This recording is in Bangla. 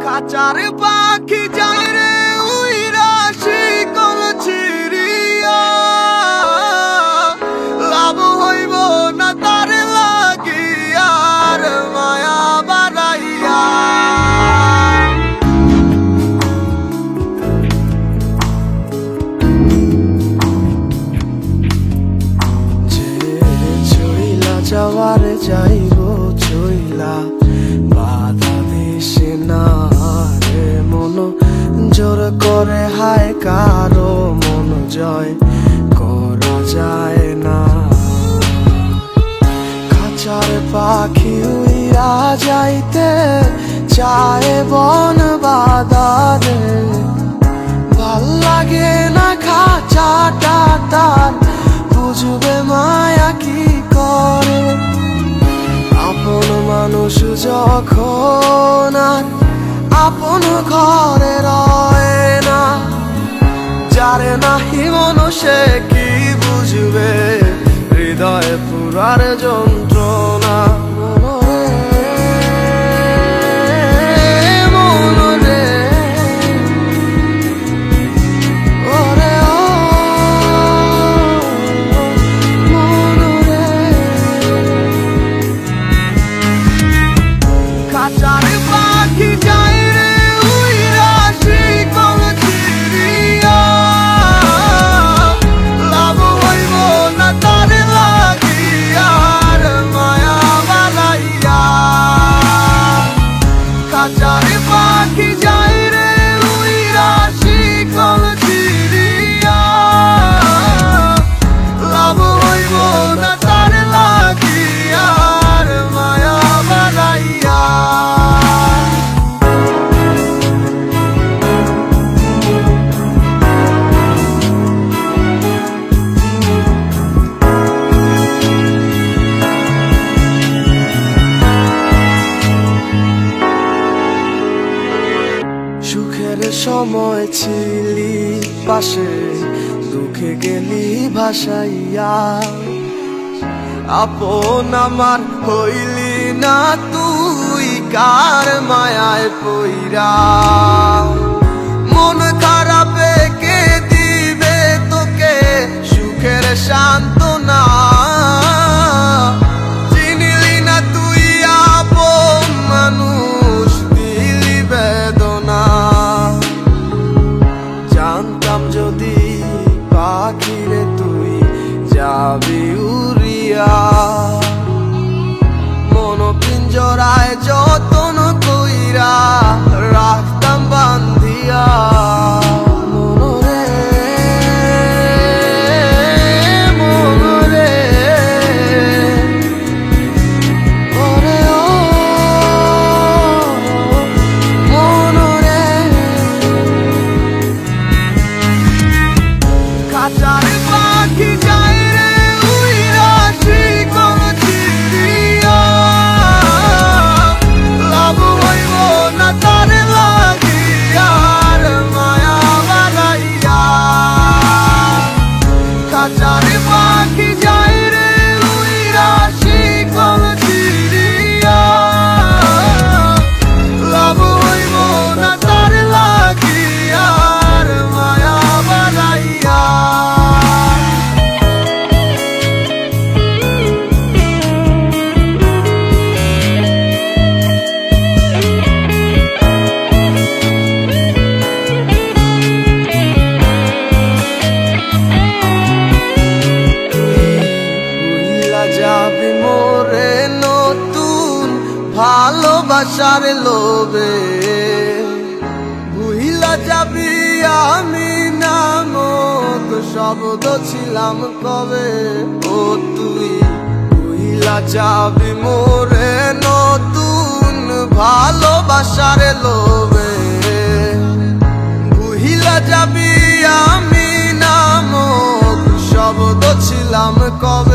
খাঁচার পাখি যায় রে উইরা শিকল ছিড়িয়া, লাভ হইব না তার লাগিয়া আর মায়া বাড়াইয়া। যে ছইলা যাওয়ার যাইব ছইলা বাধা দিছে না রে মন জোর করে, হায় কারো মন জয় করা যায় না। খাঁচার পাখি উইরা যাইতে চায় বন বাদারে, ভাল লাগে না খাঁচাটা তার, বুঝবে মায়া কি করে। আপন মানুষ যখন আর আপন ঘরে রয় না, যারে নাহি মন সে কি বুঝবে হৃদয় পুরার যন্ত্রণা। খাঁচার পাখি যায় রে উইরা শিকল ছিড়িয়া, লাভ হইব না তার লাগিয়া আর মায়া বাড়াইয়া। খাঁচার পাখি যায় রে উইরা শিকল ছিড়িয়া, লাভ হইব না তার লাগিয়া আর মায়া বাড়াইয়া। সুখের সময় ছিলি পাশে, দুঃখে গেলি ভাসাইয়া, আপন আমার হইলি না তুই কার মায়ায় পইরা। মন খারাপে কে দিবে তোকে সুখের সান্ত্বনা, চিনিলি না তুই আপন মানুষ দিলি বেদনা। জানতাম যদি পাখিরে তুই যাবি উড়িয়া, মন পিঞ্জরায় যতন কইরা রাখতাম বান্ধিয়া। খাঁচার পাখি যায় রে উইরা শিকল ছিড়িয়া, লাভ হইব না তার লাগিয়া আর মায়া বাড়াইয়া। খাঁচার পাখি যায় রে উইরা শিকল ছিড়িয়া, লাভ হইব না তার লাগিয়া আর মায়া বাড়াইয়া। যাবি মোরে নতুন ভালোবাসার লোভে, ভুইলা যাবি আমি নামক শব্দ ছিলাম কবে। ও তুই ভুইলা যাবি মোরে নতুন ভালোবাসার লোভে, ভুইলা যাবি আমি নামক শব্দ ছিলাম কবে।